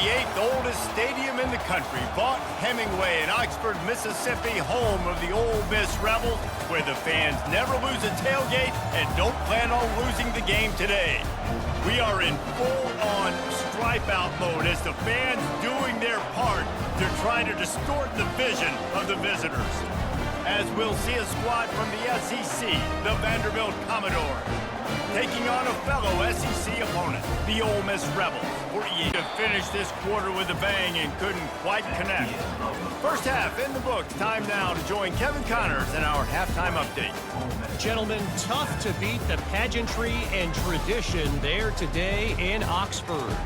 the 8th oldest stadium in the country, Vaught Hemingway in Oxford, Mississippi, home of the Ole Miss Rebels, where the fans never lose a tailgate and don't plan on losing the game today. We are in full-on stripe-out mode as the fans doing their part to try to distort the vision of the visitors. As we'll see a squad from the SEC, the Vanderbilt Commodores, taking on a fellow SEC opponent, the Ole Miss Rebels. For EA to finish this quarter with a bang and couldn't quite connect. First half in the books. Time now to join Kevin Connors in our halftime update. Gentlemen, tough to beat the pageantry and tradition there today in Oxford.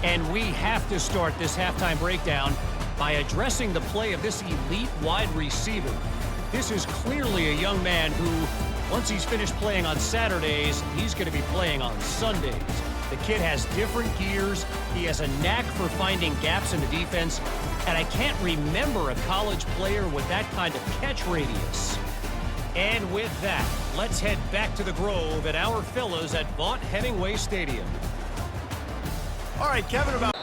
And we have to start this halftime breakdown by addressing the play of this elite wide receiver. This is clearly a young man who, once he's finished playing on Saturdays, he's going to be playing on Sundays. The kid has different gears. He has a knack for finding gaps in the defense. And I can't remember a college player with that kind of catch radius. And with that, let's head back to the Grove at our fellows at Vaught Hemingway Stadium. All right, Kevin, about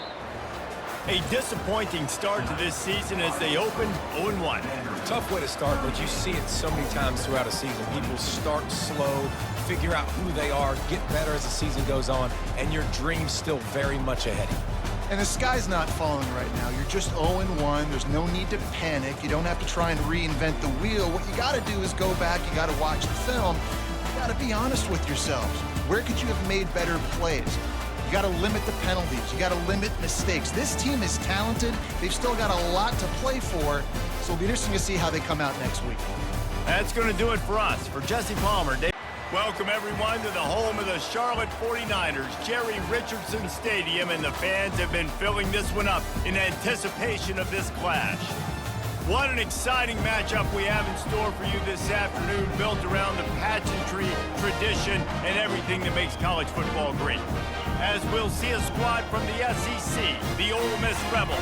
a disappointing start to this season as they opened 0-1. Tough way to start, but you see it so many times throughout a season. People start slow, figure out who they are, get better as the season goes on, and your dream's still very much ahead of you. And the sky's not falling right now. You're just 0-1. There's no need to panic. You don't have to try and reinvent the wheel. What you got to do is go back. You got to watch the film. You got to be honest with yourselves. Where could you have made better plays? You got to limit the penalties. You got to limit mistakes. This team is talented. They've still got a lot to play for. So it'll be interesting to see how they come out next week. That's going to do it for us. For Jesse Palmer, welcome everyone to the home of the Charlotte 49ers, Jerry Richardson Stadium, and the fans have been filling this one up in anticipation of this clash. What an exciting matchup we have in store for you this afternoon, built around the pageantry, tradition, and everything that makes college football great. As we'll see a squad from the SEC, the Ole Miss Rebels,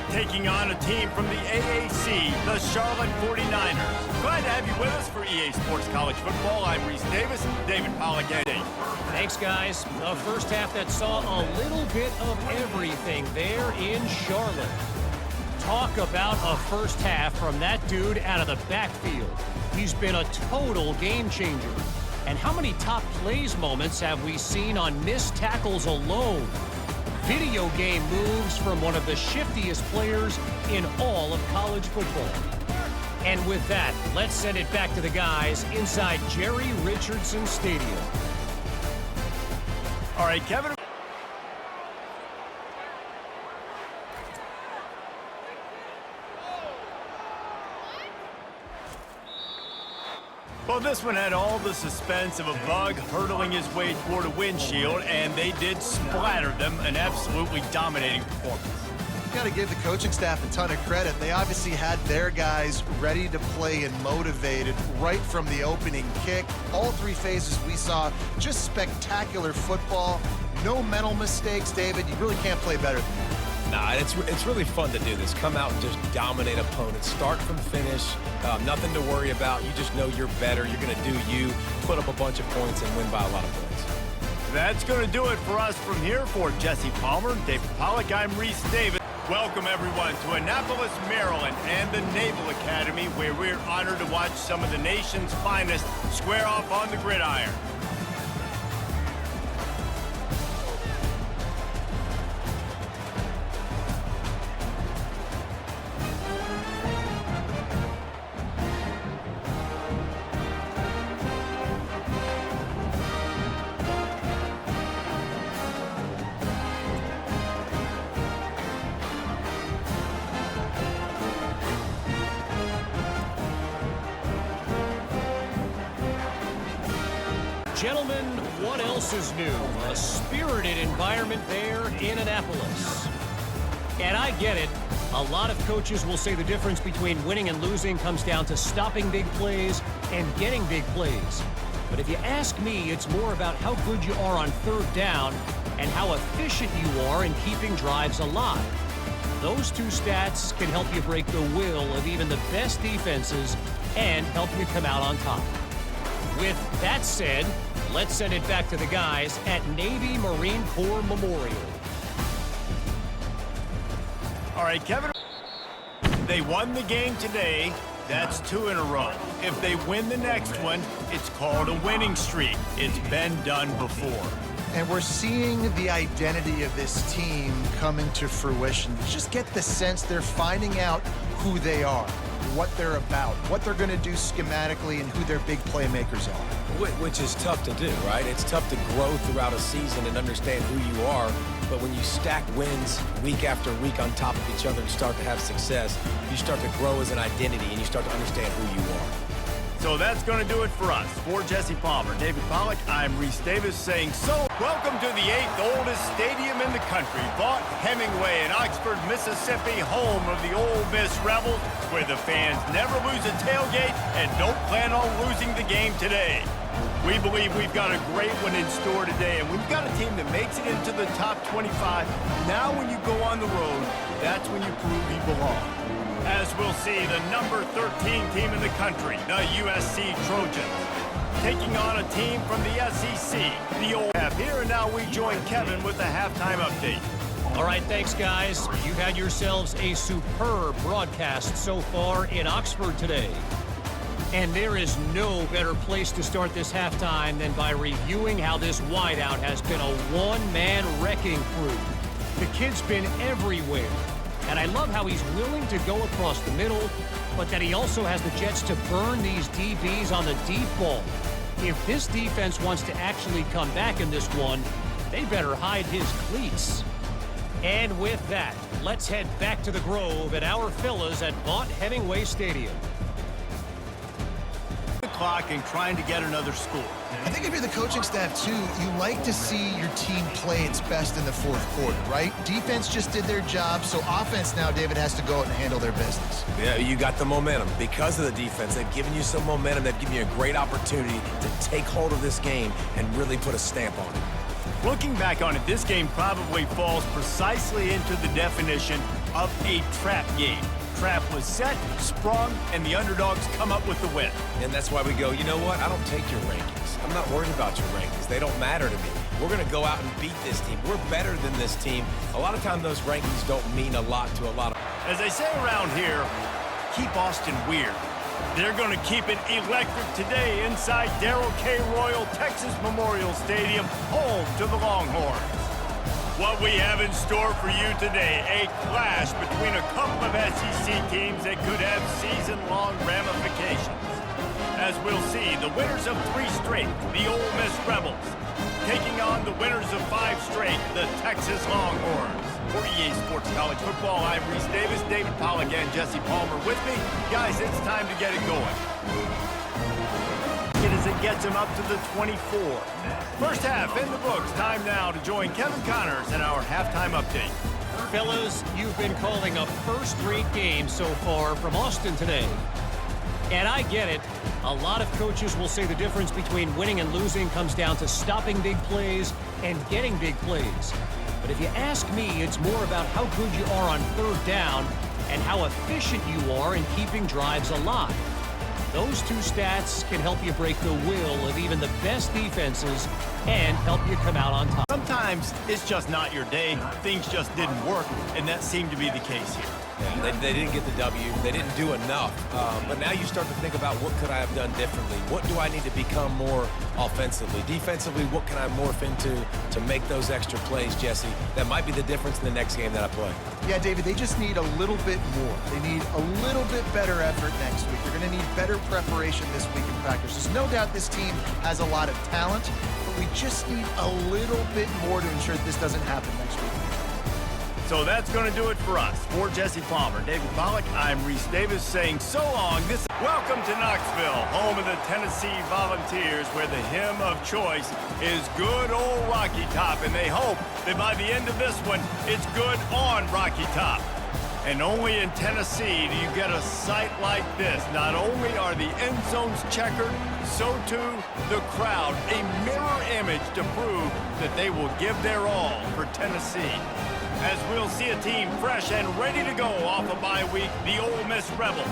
taking on a team from the AAC, the Charlotte 49ers. Glad to have you with us for EA Sports College Football. I'm Reese Davis, David Pollack. Thanks, guys. A first half that saw a little bit of everything there in Charlotte. Talk about a first half from that dude out of the backfield. He's been a total game changer. And how many top plays moments have we seen on missed tackles alone? Video game moves from one of the shiftiest players in all of college football. And with that, let's send it back to the guys inside Jerry Richardson Stadium. All right, Kevin. Well, this one had all the suspense of a bug hurtling his way toward a windshield, and they did splatter them. An absolutely dominating performance. You got to give the coaching staff a ton of credit. They obviously had their guys ready to play and motivated right from the opening kick. All three phases we saw just spectacular football. No mental mistakes, David. You really can't play better than that. Nah, it's really fun to do this. Come out and just dominate opponents. Start from finish. Nothing to worry about. You just know you're better. You're going to do you, put up a bunch of points, and win by a lot of points. That's going to do it for us from here. For Jesse Palmer, David Pollack, I'm Reese Davis. Welcome, everyone, to Annapolis, Maryland, and the Naval Academy, where we're honored to watch some of the nation's finest square off on the gridiron. Gentlemen, what else is new? A spirited environment there in Annapolis. And I get it. A lot of coaches will say the difference between winning and losing comes down to stopping big plays and getting big plays. But if you ask me, it's more about how good you are on third down and how efficient you are in keeping drives alive. Those two stats can help you break the will of even the best defenses and help you come out on top. With that said, let's send it back to the guys at Navy Marine Corps Memorial. All right, Kevin. They won the game today. That's 2 in a row. If they win the next one, it's called a winning streak. It's been done before. And we're seeing the identity of this team coming to fruition. You just get the sense they're finding out who they are, what they're about, what they're going to do schematically, and who their big playmakers are. Which is tough to do, right? It's tough to grow throughout a season and understand who you are. But when you stack wins week after week on top of each other and start to have success, you start to grow as an identity and you start to understand who you are. So that's going to do it for us. For Jesse Palmer, David Pollack, I'm Reese Davis saying so. Welcome to the 8th oldest stadium in the country, Vaught Hemingway in Oxford, Mississippi, home of the Ole Miss Rebels, where the fans never lose a tailgate and don't plan on losing the game today. We believe we've got a great one in store today, and when you've got a team that makes it into the top 25, now when you go on the road, that's when you prove you belong. As we'll see, the number 13 team in the country, the USC Trojans, taking on a team from the SEC, the Old Half. Here and now we join Kevin with the halftime update. All right, thanks, guys. You've had yourselves a superb broadcast so far in Oxford today. And there is no better place to start this halftime than by reviewing how this wideout has been a one-man wrecking crew. The kid's been everywhere. And I love how he's willing to go across the middle, but that he also has the jets to burn these DBs on the deep ball. If this defense wants to actually come back in this one, they better hide his cleats. And with that, let's head back to the Grove at our fellas at Vaught Hemingway Stadium. Clock and trying to get another score. I think if you're the coaching staff, too, you like to see your team play its best in the fourth quarter, right? Defense just did their job, so offense now, David, has to go out and handle their business. Yeah, you got the momentum. Because of the defense, they've given you some momentum. They've given you a great opportunity to take hold of this game and really put a stamp on it. Looking back on it, this game probably falls precisely into the definition of a trap game. Trap was set, sprung, and the underdogs come up with the win. And that's why we go, you know what? I don't take your rankings. I'm not worried about your rankings. They don't matter to me. We're going to go out and beat this team. We're better than this team. A lot of times those rankings don't mean a lot to a lot of... As they say around here, keep Austin weird. They're going to keep it electric today inside Darrell K. Royal Texas Memorial Stadium, home to the Longhorns. What we have in store for you today, a clash between a couple of SEC teams that could have season-long ramifications. As we'll see, the winners of 3 straight, the Ole Miss Rebels, taking on the winners of 5 straight, the Texas Longhorns. For EA Sports College Football, I'm Reese Davis, David Pollack, and Jesse Palmer with me. Guys, it's time to get it going. As it gets him up to the 24. First half in the books. Time now to join Kevin Connors in our halftime update. Fellas, you've been calling a first-rate game so far from Austin today. And I get it. A lot of coaches will say the difference between winning and losing comes down to stopping big plays and getting big plays. But if you ask me, it's more about how good you are on third down and how efficient you are in keeping drives alive. Those 2 stats can help you break the will of even the best defenses and help you come out on top. Sometimes it's just not your day. Things just didn't work, and that seemed to be the case here. Yeah, they didn't get the W. They didn't do enough. But now you start to think about what could I have done differently? What do I need to become more offensively? Defensively, what can I morph into to make those extra plays, Jesse? That might be the difference in the next game that I play. Yeah, David, they just need a little bit more. They need a little bit better effort next week. They're going to need better preparation this week in practice. There's no doubt this team has a lot of talent, but we just need a little bit more to ensure that this doesn't happen next week. So that's going to do it for us. For Jesse Palmer, David Pollack, I'm Reese Davis saying so long. Welcome to Knoxville, home of the Tennessee Volunteers, where the hymn of choice is good old Rocky Top, and they hope that by the end of this one, it's good on Rocky Top. And only in Tennessee do you get a sight like this. Not only are the end zones checkered, so too the crowd, a mirror image to prove that they will give their all for Tennessee. as we'll see a team fresh and ready to go off a bye week, the Ole Miss Rebels,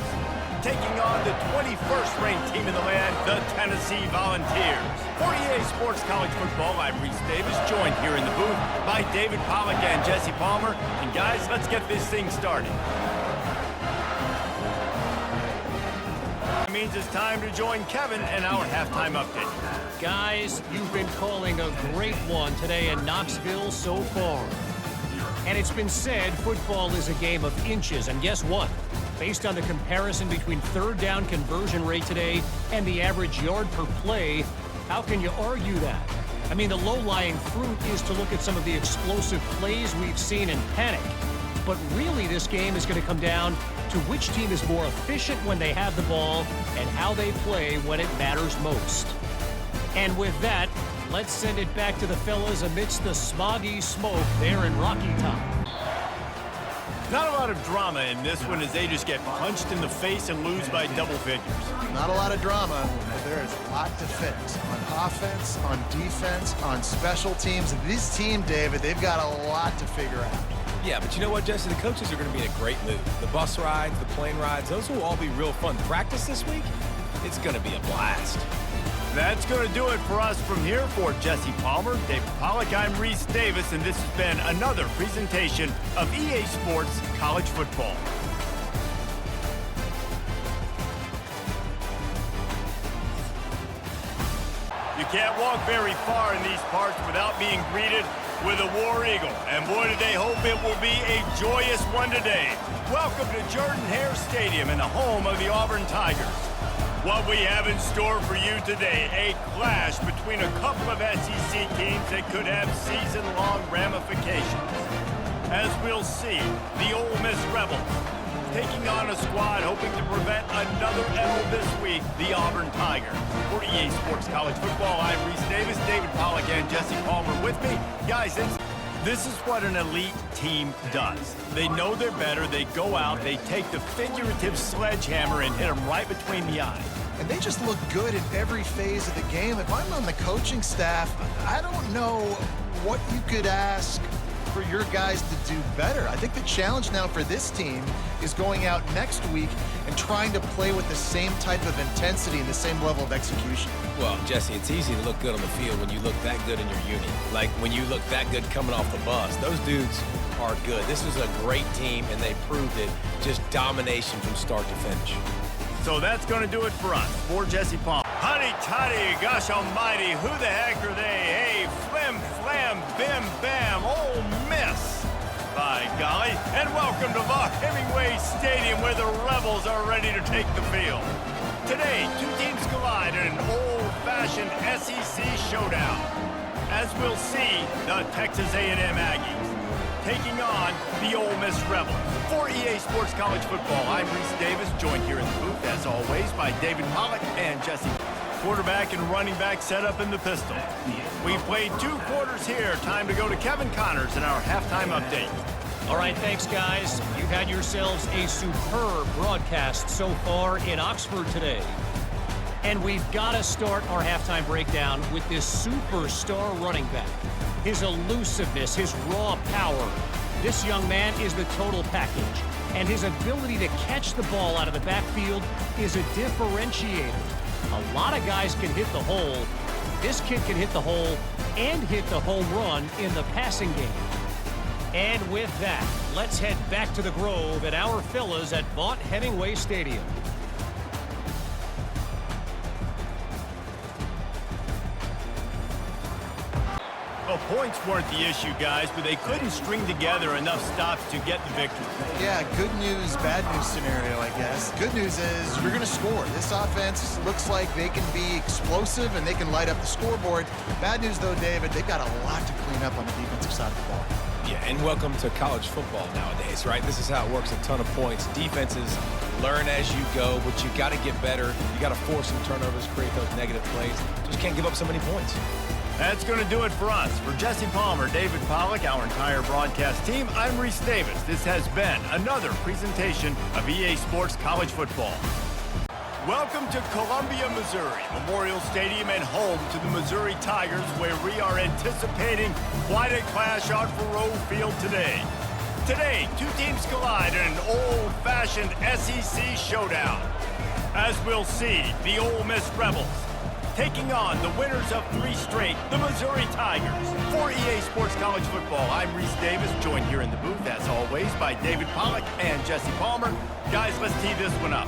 taking on the 21st ranked team in the land, the Tennessee Volunteers. For EA Sports College Football, I'm Reese Davis, joined here in the booth by David Pollack and Jesse Palmer. And guys, let's get this thing started. That means it's time to join Kevin in our halftime update. Guys, you've been calling a great one today in Knoxville so far. And it's been said football is a game of inches, and guess what? Based on the comparison between third down conversion rate today and the average yard per play, how can you argue that? I mean, the low-lying fruit is to look at some of the explosive plays we've seen in panic. But really, this game is going to come down to which team is more efficient when they have the ball and how they play when it matters most. And with that, let's send it back to the fellas amidst the smoggy smoke there in Rocky Top. Not a lot of drama in this one as they just get punched in the face and lose by double figures. Not a lot of drama, but there is a lot to fix on offense, on defense, on special teams. This team, David, they've got a lot to figure out. Yeah, but you know what, Jesse? The coaches are going to be in a great mood. The bus rides, the plane rides, those will all be real fun. Practice this week, it's going to be a blast. That's going to do it for us from here. For Jesse Palmer, David Pollack, I'm Reese Davis, and this has been another presentation of EA Sports College Football. You can't walk very far in these parts without being greeted with a War Eagle. And boy, do they hope it will be a joyous one today. Welcome to Jordan-Hare Stadium in the home of the Auburn Tigers. What we have in store for you today, a clash between a couple of SEC teams that could have season-long ramifications. As we'll see, the Ole Miss Rebels taking on a squad hoping to prevent another L this week, the Auburn Tigers. For EA Sports College Football, I'm Reese Davis, David Pollack, and Jesse Palmer with me. Guys, this is what an elite team does. They know they're better, they go out, they take the figurative sledgehammer and hit them right between the eyes. And they just look good in every phase of the game. If I'm on the coaching staff, I don't know what you could ask for your guys to do better. I think the challenge now for this team is going out next week and trying to play with the same type of intensity and the same level of execution. Well, Jesse, it's easy to look good on the field when you look that good in your uni. Like when you look that good coming off the bus. Those dudes are good. This was a great team, and they proved it. Just domination from start to finish. So that's going to do it for us. For Jesse Palmer. Honey toddy, gosh almighty, who the heck are they? Hey, flim, flam, bim, bam, Ole Miss. By golly. And welcome to Vaught Hemingway Stadium where the Rebels are ready to take the field. Today, two teams collide in an old-fashioned SEC showdown. As we'll see, the Texas A&M Aggies taking on the Ole Miss Rebels. For EA Sports College Football, I'm Reese Davis, joined here in the booth, as always, by David Pollack and Jesse. Quarterback and running back set up in the pistol. We've played 2 quarters here. Time to go to Kevin Connors in our halftime update. All right, thanks, guys. You've had yourselves a superb broadcast so far in Oxford today. And we've got to start our halftime breakdown with this superstar running back. His elusiveness, his raw power. This young man is the total package. And his ability to catch the ball out of the backfield is a differentiator. A lot of guys can hit the hole. This kid can hit the hole and hit the home run in the passing game. And with that, let's head back to the Grove and our fellas at Vaught Hemingway Stadium. Well, points weren't the issue, guys, but they couldn't string together enough stops to get the victory. Yeah, good news, bad news scenario, I guess. Good news is you're going to score. This offense looks like they can be explosive and they can light up the scoreboard. Bad news, though, David, they've got a lot to clean up on the defensive side of the ball. Yeah, and welcome to college football nowadays, right? This is how it works, a ton of points. Defenses learn as you go, but you got to get better. You got to force some turnovers, create those negative plays. Just can't give up so many points. That's going to do it for us. For Jesse Palmer, David Pollack, our entire broadcast team, I'm Reese Davis. This has been another presentation of EA Sports College Football. Welcome to Columbia, Missouri, Memorial Stadium and home to the Missouri Tigers, where we are anticipating quite a clash on Faroe Field today. Today, two teams collide in an old-fashioned SEC showdown. As we'll see, the Ole Miss Rebels taking on the winners of 3 straight, the Missouri Tigers. For EA Sports College Football, I'm Reese Davis, joined here in the booth, as always, by David Pollack and Jesse Palmer. Guys, let's tee this one up.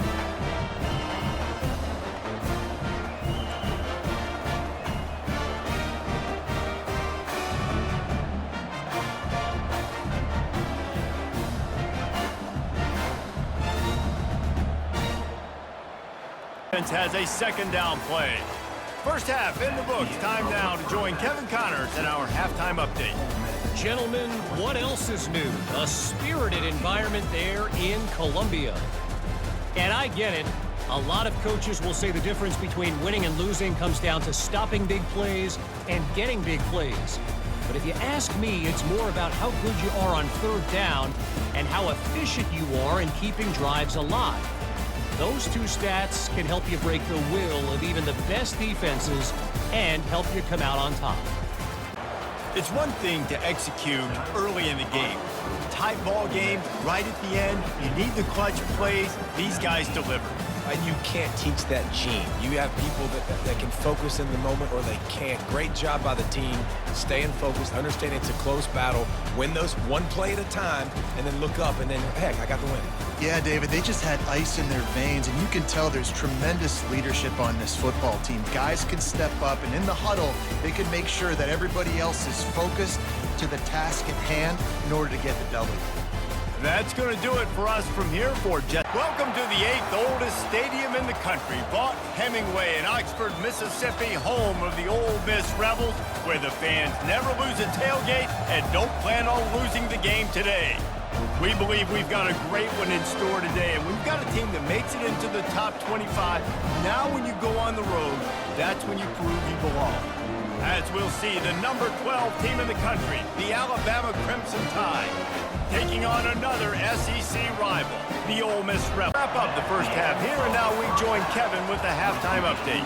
Has a second down play. First half in the books. Time now to join Kevin Connors in our halftime update. Gentlemen, what else is new? A spirited environment there in Columbia. And I get it. A lot of coaches will say the difference between winning and losing comes down to stopping big plays and getting big plays. But if you ask me, it's more about how good you are on third down and how efficient you are in keeping drives alive. Those two stats can help you break the will of even the best defenses and help you come out on top. It's one thing to execute early in the game. Tight ball game, right at the end, you need the clutch plays. These guys deliver. And you can't teach that gene. You have people that can focus in the moment or they can't. Great job by the team, staying focused, understanding it's a close battle, win those one play at a time, and then look up and then, heck, I got the win. Yeah, David, they just had ice in their veins, and you can tell there's tremendous leadership on this football team. Guys can step up, and in the huddle, they can make sure that everybody else is focused to the task at hand in order to get the W. That's going to do it for us from here for Jet. Welcome to the 8th oldest stadium in the country, Vaught Hemingway in Oxford, Mississippi, home of the Ole Miss Rebels, where the fans never lose a tailgate and don't plan on losing the game today. We believe we've got a great one in store today, and we've got a team that makes it into the top 25. Now when you go on the road, that's when you prove you belong. As we'll see, the number 12 team in the country, the Alabama Crimson Tide, taking on another SEC rival, the Ole Miss Rebels. Wrap up the first half here, and now we join Kevin with the halftime update.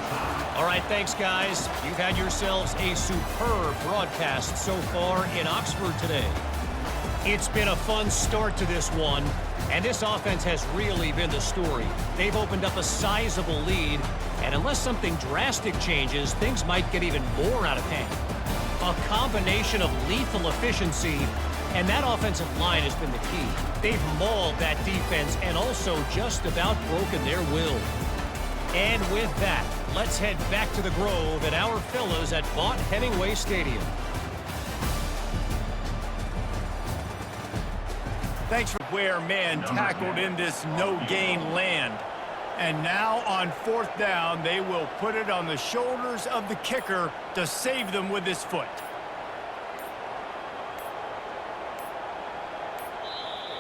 All right, thanks, guys. You've had yourselves a superb broadcast so far in Oxford today. It's been a fun start to this one, and this offense has really been the story. They've opened up a sizable lead, and unless something drastic changes, things might get even more out of hand. A combination of lethal efficiency, and that offensive line has been the key. They've mauled that defense and also just about broken their will. And with that, let's head back to the Grove and our fellas at Vaught Hemingway Stadium. Thanks for where man tackled in this no-gain land. And now on 4th down, they will put it on the shoulders of the kicker to save them with his foot.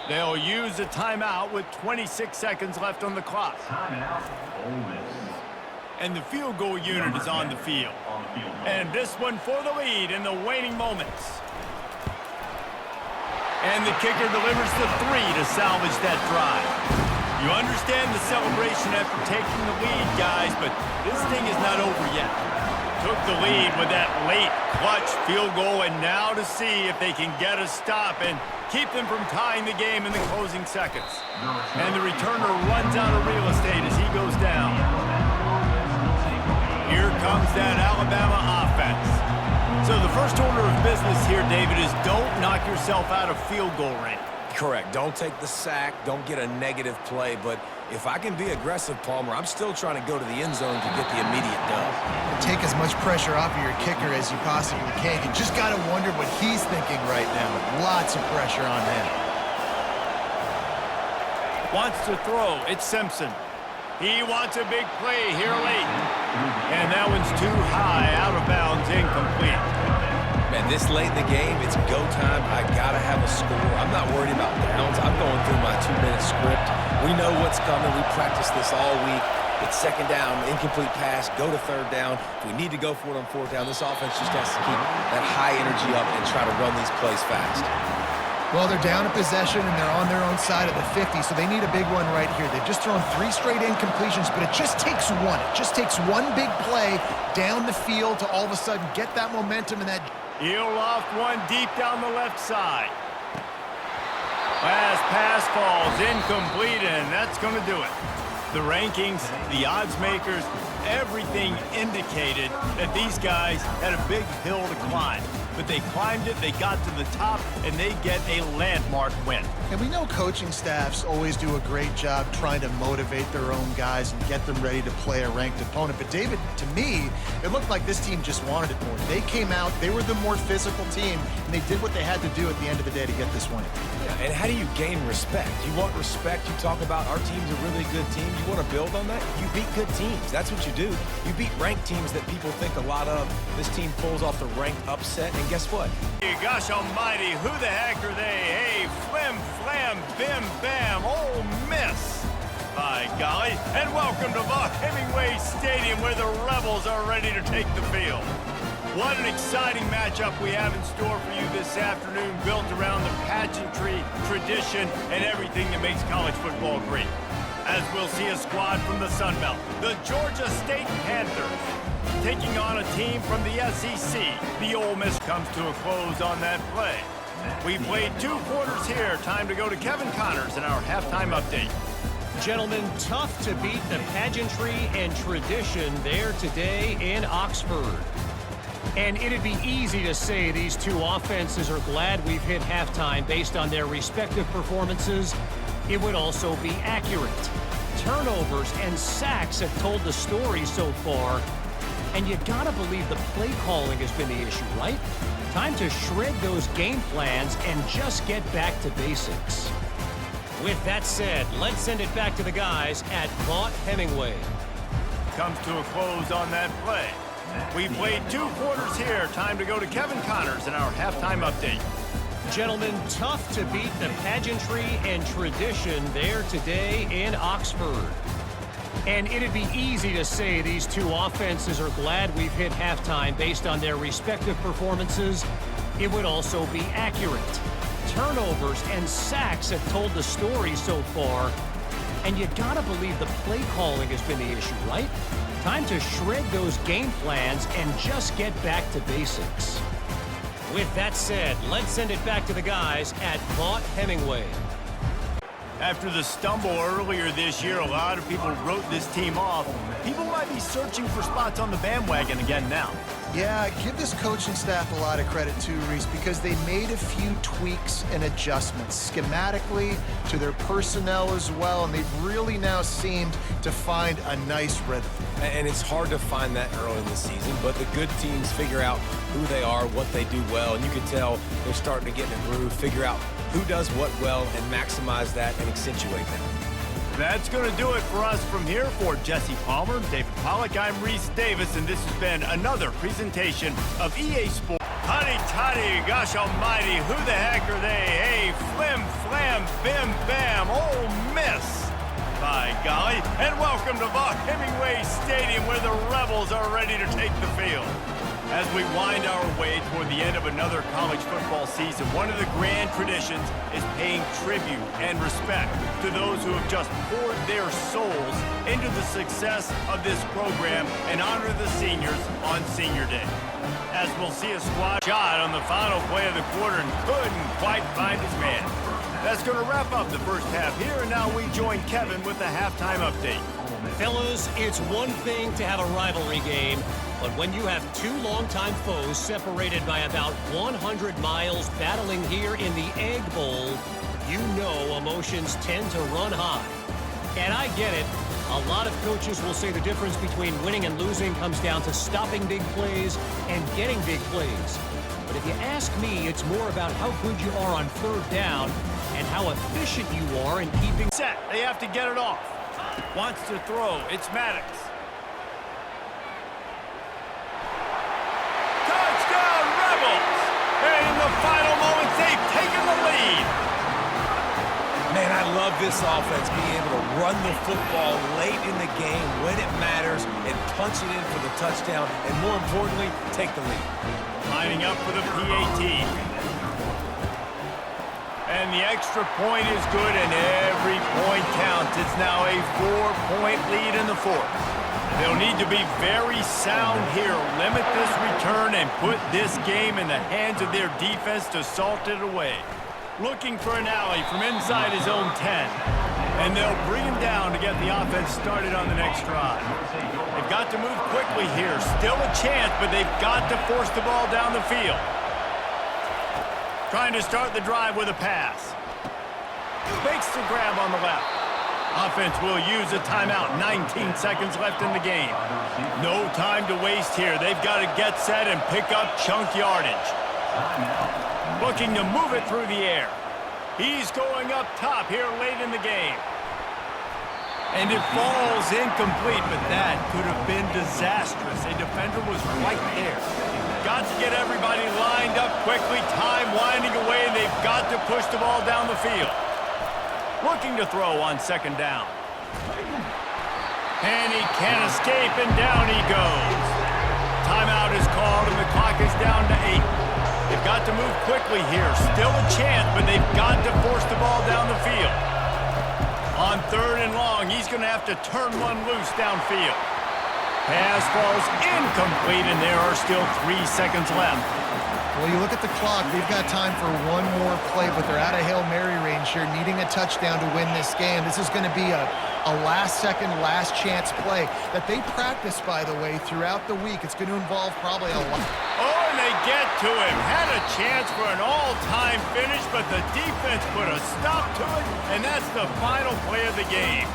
They'll use a timeout with 26 seconds left on the clock. And the field goal unit is on the field. And this one for the lead in the waning moments. And the kicker delivers the 3 to salvage that drive. You understand the celebration after taking the lead, guys, but this thing is not over yet. Took the lead with that late clutch field goal, and now to see if they can get a stop and keep them from tying the game in the closing seconds. And the returner runs out of real estate as he goes down. Here comes that Alabama offense. So the first order of business here, David, is don't knock yourself out of field goal range. Correct. Don't take the sack. Don't get a negative play. But if I can be aggressive, Palmer, I'm still trying to go to the end zone to get the immediate dub. Take as much pressure off of your kicker as you possibly can. You just got to wonder what he's thinking right now. Lots of pressure on him. Wants to throw. It's Simpson. He wants a big play here late. And that one's too high, out of bounds, incomplete. Man, this late in the game, it's go time. I got to have a score. I'm not worried about downs. I'm going through my 2-minute script. We know what's coming. We practiced this all week. It's second down, incomplete pass, go to third down. If we need to go for it on 4th down, this offense just has to keep that high energy up and try to run these plays fast. Well, they're down in possession, and they're on their own side of the 50, so they need a big one right here. They've just thrown 3 straight incompletions, but it just takes one. It just takes one big play down the field to all of a sudden get that momentum and that... He'll loft one deep down the left side. Last pass falls incomplete, and that's going to do it. The rankings, the odds makers, everything indicated that these guys had a big hill to climb. But they climbed it, they got to the top, and they get a landmark win. And we know coaching staffs always do a great job trying to motivate their own guys and get them ready to play a ranked opponent. But David, to me, it looked like this team just wanted it more. They came out, they were the more physical team, and they did what they had to do at the end of the day to get this win. Yeah, and how do you gain respect? You want respect, you talk about our team's a really good team. You want to build on that? You beat good teams. That's what you do. You beat ranked teams that people think a lot of. This team pulls off the ranked upset, and guess what? Hey, gosh almighty, who the heck are they? Hey, flim, flam, bim, bam, Ole Miss. By golly, and welcome to Buck Hemingway Stadium where the Rebels are ready to take the field. What an exciting matchup we have in store for you this afternoon, built around the pageantry, tradition, and everything that makes college football great. As we'll see a squad from the Sun Belt, the Georgia State Panthers, taking on a team from the SEC. The Ole Miss comes to a close on that play. We played 2 quarters here. Time to go to Kevin Connors in our halftime update. Gentlemen, tough to beat the pageantry and tradition there today in Oxford. And it'd be easy to say these 2 offenses are glad we've hit halftime based on their respective performances. It would also be accurate. Turnovers and sacks have told the story so far. And you gotta believe the play calling has been the issue, right? Time to shred those game plans and just get back to basics. With that said, let's send it back to the guys at Vaught Hemingway. Comes to a close on that play. We played 2 quarters here. Time to go to Kevin Connors in our halftime update. Gentlemen, tough to beat the pageantry and tradition there today in Oxford. And it'd be easy to say these 2 offenses are glad we've hit halftime based on their respective performances. It would also be accurate. Turnovers and sacks have told the story so far. And you gotta believe the play calling has been the issue, right? Time to shred those game plans and just get back to basics. With that said, let's send it back to the guys at Vaught Hemingway. After the stumble earlier this year, a lot of people wrote this team off. People might be searching for spots on the bandwagon again now. Yeah, give this coaching staff a lot of credit too, Reese, because they made a few tweaks and adjustments schematically to their personnel as well, and they've really now seemed to find a nice rhythm. And it's hard to find that early in the season, but the good teams figure out who they are, what they do well, and you can tell they're starting to get in a groove, figure out who does what well, and maximize that and accentuate that. That's going to do it for us from here. For Jesse Palmer, David Pollack, I'm Reese Davis, and this has been another presentation of EA Sports. Honey toddy, gosh almighty, who the heck are they? Hey, flim, flam, bim, bam, Ole Miss. By golly, and welcome to Buck Hemingway Stadium where the Rebels are ready to take the field. As we wind our way toward the end of another college football season, one of the grand traditions is paying tribute and respect to those who have just poured their souls into the success of this program and honor the seniors on Senior Day. As we'll see a squad shot on the final play of the quarter and couldn't quite find his man. That's going to wrap up the first half here, and now we join Kevin with the halftime update. Fellas, it's one thing to have a rivalry game, but when you have 2 longtime foes separated by about 100 miles battling here in the Egg Bowl, you know emotions tend to run high. And I get it. A lot of coaches will say the difference between winning and losing comes down to stopping big plays and getting big plays. But if you ask me, it's more about how good you are on 3rd down and how efficient you are in keeping set. They have to get it off. Wants to throw. It's Maddox. Touchdown, Rebels! And in the final moments, they've taken the lead. Man, I love this offense, being able to run the football late in the game when it matters and punch it in for the touchdown, and more importantly, take the lead. Lining up for the PAT. And the extra point is good, and every point counts. It's now a 4-point lead in the fourth. They'll need to be very sound here, limit this return, and put this game in the hands of their defense to salt it away. Looking for an alley from inside his own 10. And they'll bring him down to get the offense started on the next drive. They've got to move quickly here. Still a chance, but they've got to force the ball down the field. Trying to start the drive with a pass. Makes the grab on the left. Offense will use a timeout. 19 seconds left in the game. No time to waste here. They've got to get set and pick up chunk yardage. Looking to move it through the air. He's going up top here late in the game. And it falls incomplete, but that could have been disastrous. A defender was right there. Got to get everybody lined up quickly. Time winding away, and they've got to push the ball down the field. Looking to throw on second down. And he can't escape, and down he goes. Timeout is called, and the clock is down to 8. They've got to move quickly here. Still a chance, but they've got to force the ball down the field. On third and long, he's going to have to turn one loose downfield. Pass falls incomplete, and there are still 3 seconds left. Well, you look at the clock, they've got time for one more play, but they're out of Hail Mary range here, needing a touchdown to win this game. This is going to be a last-second, last-chance play that they practice, by the way, throughout the week. It's going to involve probably a lot. Oh, and they get to him. Had a chance for an all-time finish, but the defense put a stop to it, and that's the final play of the game.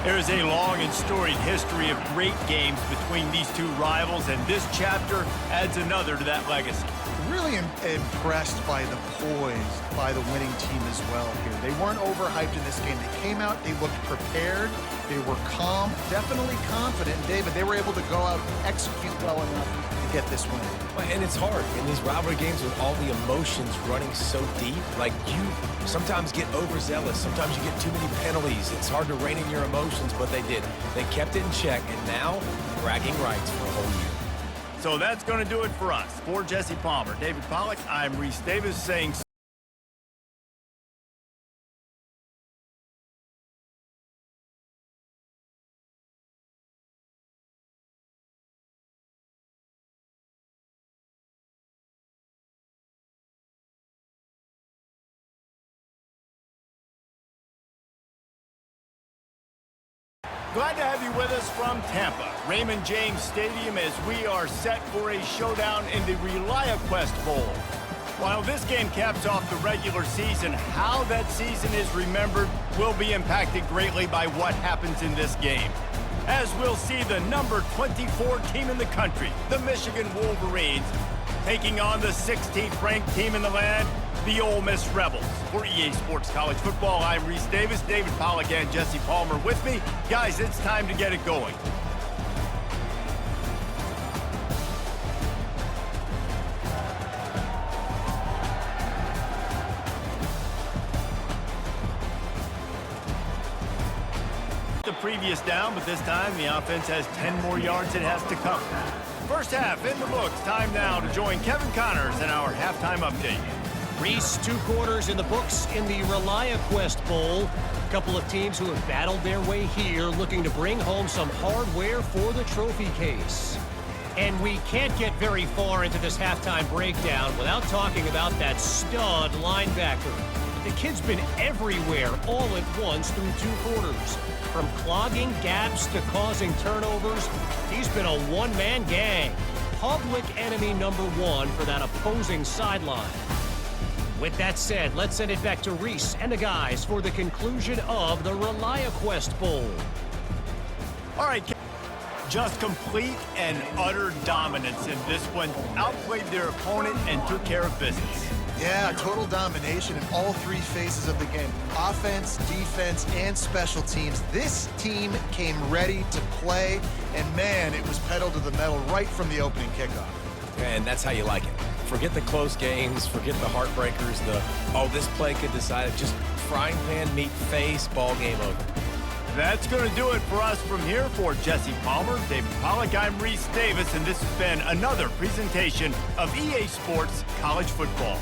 There is a long and storied history of great games between these two rivals, and this chapter adds another to that legacy. Really impressed by the poise by the winning team as well here. They weren't overhyped in this game. They came out, they looked prepared, they were calm, definitely confident. David, they were able to go out and execute well enough to get this win. And it's hard in these rivalry games with all the emotions running so deep. Like, you sometimes get overzealous. Sometimes you get too many penalties. It's hard to rein in your emotions, but they did. They kept it in check, and now bragging rights for a whole year. So that's going to do it for us. For Jesse Palmer, David Pollack, I'm Reese Davis saying glad to have you with us from Tampa, Raymond James Stadium, as we are set for a showdown in the ReliaQuest Bowl. While this game caps off the regular season, how that season is remembered will be impacted greatly by what happens in this game. As we'll see the number 24 team in the country, the Michigan Wolverines, taking on the 16th ranked team in the land, the Ole Miss Rebels. For EA Sports College Football, I'm Reese Davis, David Pollack and Jesse Palmer with me. Guys, it's time to get it going. The previous down, but this time the offense has 10 more yards it has to cover. First half in the books. Time now to join Kevin Connors in our halftime update. Reese, 2 quarters in the books in the ReliaQuest Bowl. A couple of teams who have battled their way here, looking to bring home some hardware for the trophy case. And we can't get very far into this halftime breakdown without talking about that stud linebacker. The kid's been everywhere all at once through 2 quarters. From clogging gaps to causing turnovers, he's been a one-man gang. Public enemy number 1 for that opposing sideline. With that said, let's send it back to Reese and the guys for the conclusion of the ReliaQuest Bowl. All right, just complete and utter dominance in this one. Outplayed their opponent and took care of business. Yeah, total domination in all 3 phases of the game. Offense, defense, and special teams. This team came ready to play, and man, it was pedal to the metal right from the opening kickoff. And that's how you like it. Forget the close games, forget the heartbreakers, this play could decide it. Just frying pan, meat face, ball game over. That's going to do it for us from here. For Jesse Palmer, David Pollack, I'm Reese Davis, and this has been another presentation of EA Sports College Football.